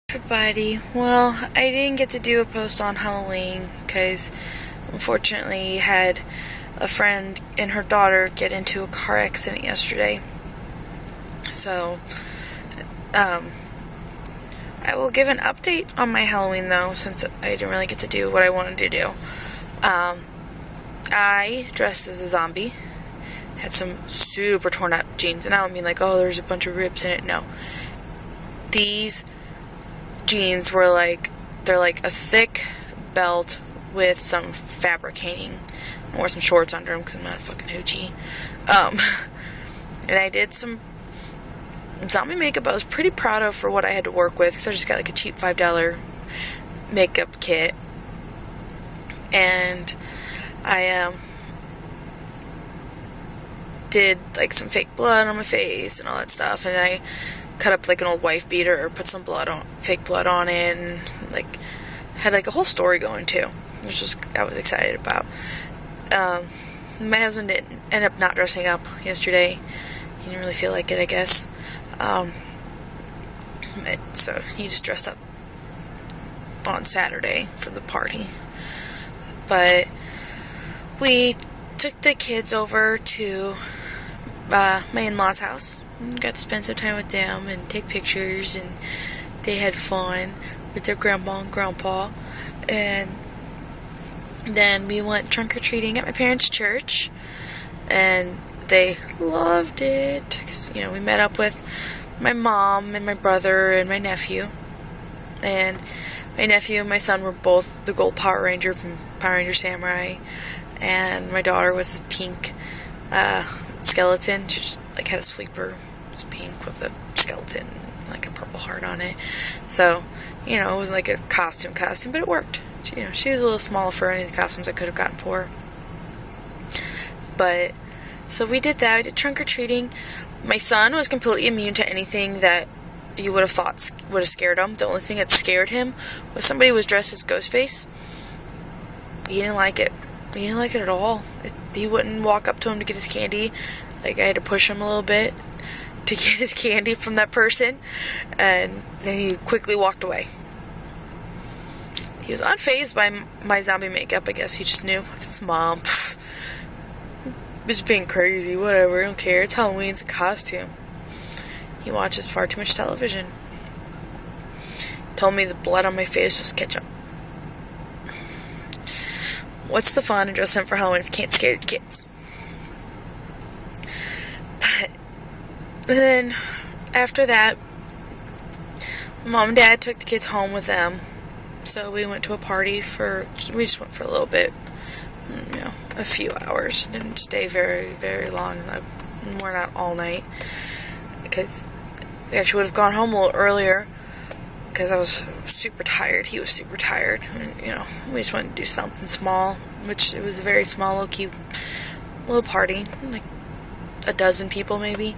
Everybody, well, I didn't get to do a post on Halloween because unfortunately had a friend and her daughter get into a car accident yesterday. So, I will give an update on my Halloween though, since I didn't really get to do what I wanted to do. I dressed as a zombie, had some super torn up jeans, and I don't mean like, oh, there's a bunch of rips in it. No, these jeans were they're like a thick belt with some fabric hanging. I wore some shorts under them because I'm not a fucking hoochie. And I did some zombie makeup I was pretty proud of for what I had to work with, because I just got like a cheap $5 makeup kit. And I did like some fake blood on my face and all that stuff, and I cut up like an old wife beater or put some fake blood on it, and like had like a whole story going too, which I was excited about. My husband did end up not dressing up yesterday. He didn't really feel like it, I guess. So he just dressed up on Saturday for the party. But we took the kids over to my in-laws' house. Got to spend some time with them and take pictures, and they had fun with their grandma and grandpa. And then we went trunk-or-treating at my parents' church, and they loved it, because, we met up with my mom and my brother and my nephew. And my nephew and my son were both the gold Power Ranger from Power Ranger Samurai, and my daughter was a pink skeleton. She just had a sleeper. It was pink with a skeleton, like a purple heart on it. So, it wasn't like a costume, but it worked. She was a little small for any of the costumes I could have gotten for her. But, so we did that. We did trunk-or-treating. My son was completely immune to anything that you would have thought would have scared him. The only thing that scared him was somebody who was dressed as Ghostface. He didn't like it. He didn't like it at all. He wouldn't walk up to him to get his candy. I had to push him a little bit to get his candy from that person, and then he quickly walked away. He was unfazed by my zombie makeup. I guess he just knew. It's mom. Just being crazy. Whatever. I don't care. It's Halloween. It's a costume. He watches far too much television. He told me the blood on my face was ketchup. What's the fun in dressing up for Halloween if you can't scare your kids? But then, after that, Mom and Dad took the kids home with them. So we went to a party we just went for a little bit. A few hours. Didn't stay very, very long. We're not all night. Because we actually would have gone home a little earlier, because I was super tired. He was super tired. And, we just wanted to do something small, which it was a very small, low-key little party. Like a dozen people, maybe.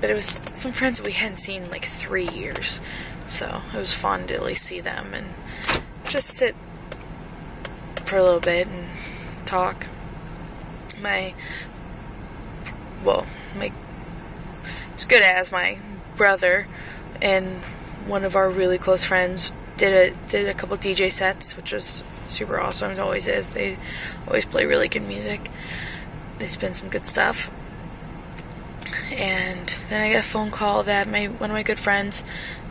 But it was some friends that we hadn't seen in like 3 years. So it was fun to at least see them and just sit for a little bit and talk. As good as my brother and one of our really close friends did a couple DJ sets, which was super awesome. It always is. They always play really good music. They spin some good stuff. And then I got a phone call that one of my good friends,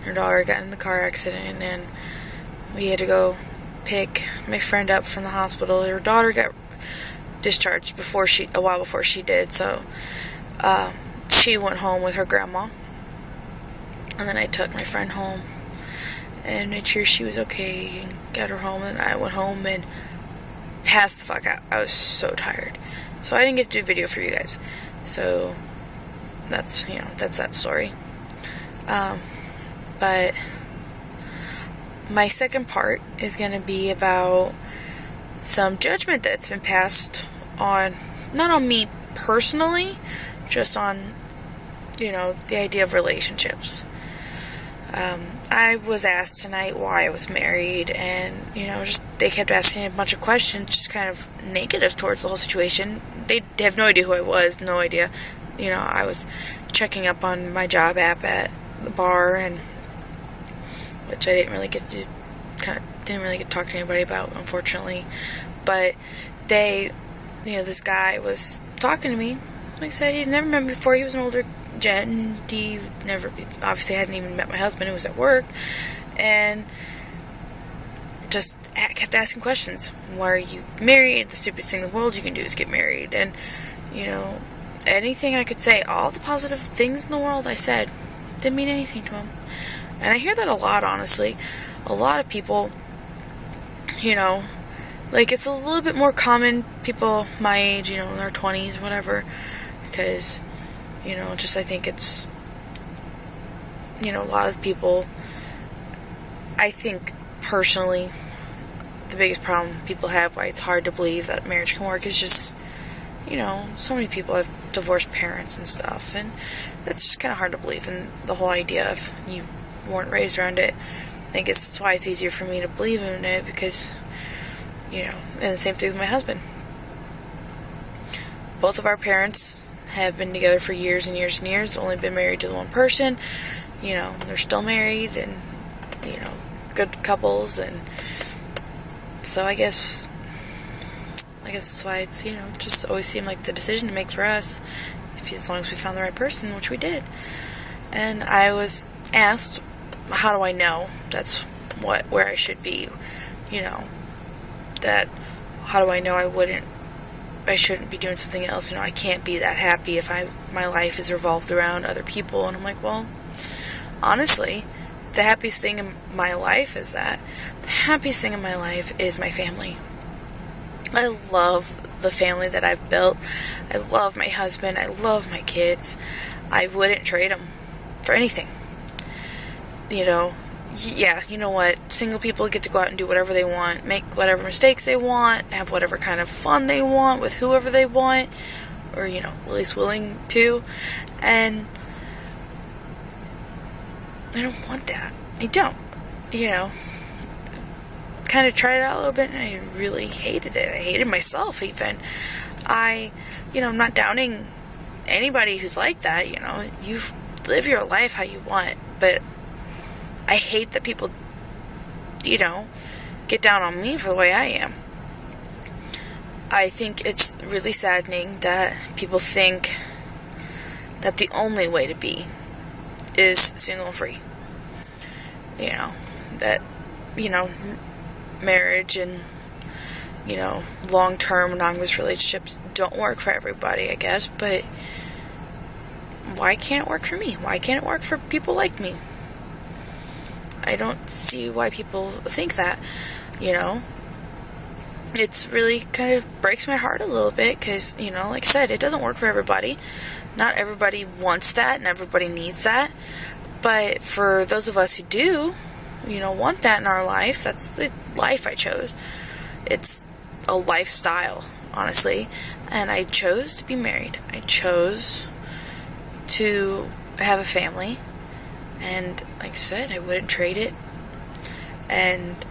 her daughter got in the car accident, and we had to go pick my friend up from the hospital. Her daughter got discharged a while before she did, so she went home with her grandma, and then I took my friend home and made sure she was okay and got her home, and I went home and passed the fuck out. I was so tired, so I didn't get to do a video for you guys. So that's that story. But my second part is going to be about some judgment that's been passed on, not on me personally, just on, the idea of relationships. I was asked tonight why I was married, and, they kept asking a bunch of questions, just kind of negative towards the whole situation. They have no idea who I was, no idea. I was checking up on my job app at the bar, and which I didn't really get to talk to anybody about, unfortunately. But this guy was talking to me. Like I said, he's never met me before. He was an older gent, and he obviously hadn't even met my husband, who was at work, and just kept asking questions. Why are you married? The stupidest thing in the world you can do is get married. And, anything I could say, all the positive things in the world I said, didn't mean anything to him. And I hear that a lot, honestly. A lot of people, it's a little bit more common, people my age, in their 20s, whatever, because, I think it's, a lot of people, I think, personally, the biggest problem people have, why it's hard to believe that marriage can work, is just, so many people have divorced parents and stuff, and it's just kind of hard to believe, and the whole idea of you weren't raised around it, I guess that's why it's easier for me to believe in it, because, and the same thing with my husband. Both of our parents have been together for years and years and years, only been married to the one person, they're still married, and, good couples, and so I guess that's why it's, just always seemed like the decision to make for us, as long as we found the right person, which we did. And I was asked, how do I know that's where I should be, that, how do I know I shouldn't be doing something else, I can't be that happy if my life is revolved around other people. And I'm like, well, honestly, the happiest thing in my life is my family. I love the family that I've built. I love my husband. I love my kids. I wouldn't trade them for anything. Yeah, you know what? Single people get to go out and do whatever they want, make whatever mistakes they want, have whatever kind of fun they want with whoever they want, or, at least willing to. And I don't want that. I don't. Kind of tried it out a little bit, and I really hated it. I hated myself, even. I'm not downing anybody who's like that, You live your life how you want, but I hate that people, get down on me for the way I am. I think it's really saddening that people think that the only way to be is single and free. That, marriage and, long-term monogamous relationships don't work for everybody, I guess, but why can't it work for me? Why can't it work for people like me? I don't see why people think that, It's really kind of breaks my heart a little bit, because, like I said, it doesn't work for everybody. Not everybody wants that, and everybody needs that, but for those of us who do, want that in our life, that's the life I chose. It's a lifestyle, honestly, and I chose to be married. I chose to have a family, and like I said, I wouldn't trade it. And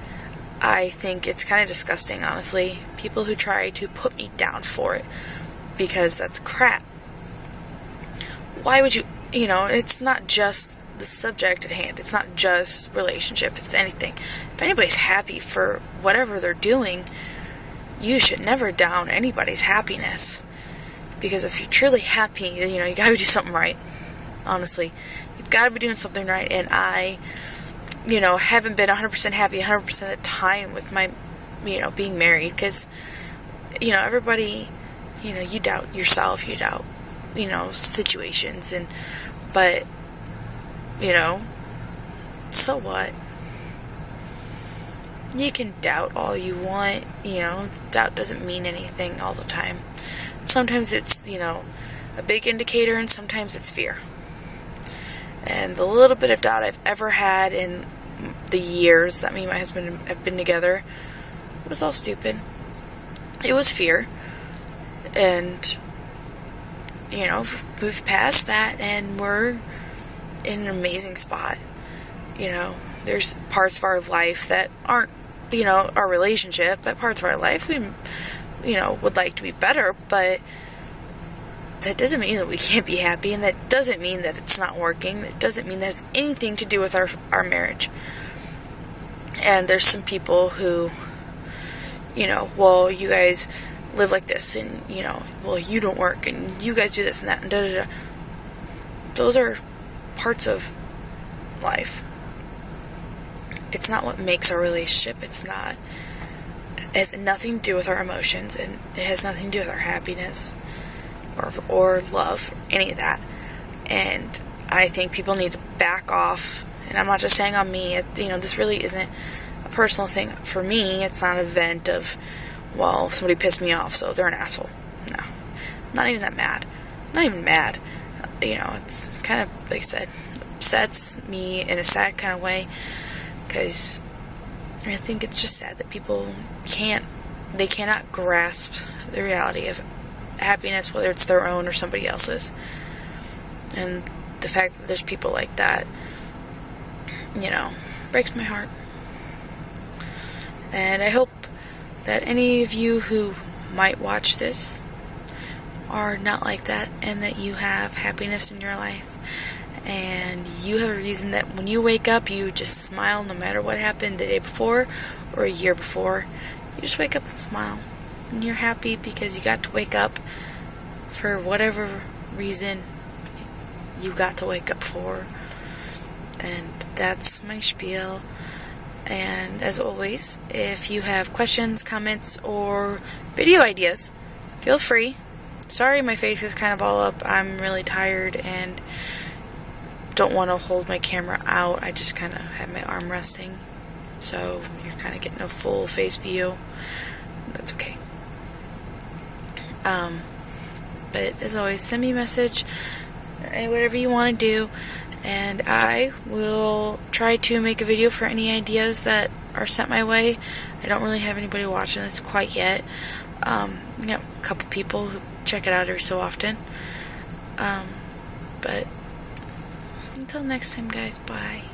I think it's kind of disgusting, honestly, people who try to put me down for it, because that's crap. Why would you, it's not just the subject at hand, it's not just relationship, it's anything. If anybody's happy for whatever they're doing, you should never down anybody's happiness, because if you're truly happy, you gotta do something right. Honestly, you've got to be doing something right, and I, haven't been 100% happy 100% of the time with my, being married, because, everybody, you doubt yourself, you doubt, situations, but, so what? You can doubt all you want, doubt doesn't mean anything all the time. Sometimes it's, a big indicator, and sometimes it's fear. And the little bit of doubt I've ever had in the years that me and my husband have been together was all stupid. It was fear. And, moved past that, and we're in an amazing spot. There's parts of our life that aren't, our relationship, but parts of our life we, would like to be better, but that doesn't mean that we can't be happy, and that doesn't mean that it's not working. It doesn't mean that it's anything to do with our marriage. And there's some people who, well, you guys live like this, and, well, you don't work, and you guys do this and that, and da-da-da. Those are parts of life. It's not what makes our relationship. It has nothing to do with our emotions, and it has nothing to do with our happiness or love, any of that. And I think people need to back off. And I'm not just saying on me. This really isn't a personal thing for me. It's not an event of, well, somebody pissed me off, so they're an asshole. No, I'm not even that mad. I'm not even mad. It's kind of, like I said, upsets me in a sad kind of way, because I think it's just sad that people cannot grasp the reality of happiness, whether it's their own or somebody else's. And the fact that there's people like that, breaks my heart. And I hope that any of you who might watch this are not like that, and that you have happiness in your life, and you have a reason that when you wake up, you just smile no matter what happened the day before or a year before. You just wake up and smile, and you're happy because you got to wake up for whatever reason you got to wake up for. And that's my spiel. And as always, if you have questions, comments, or video ideas, feel free. Sorry my face is kind of all up. I'm really tired and don't want to hold my camera out. I just kind of have my arm resting, so you're kind of getting a full face view. That's okay. But as always, send me a message, whatever you want to do, and I will try to make a video for any ideas that are sent my way. I don't really have anybody watching this quite yet. A couple people who check it out every so often. But until next time, guys, bye.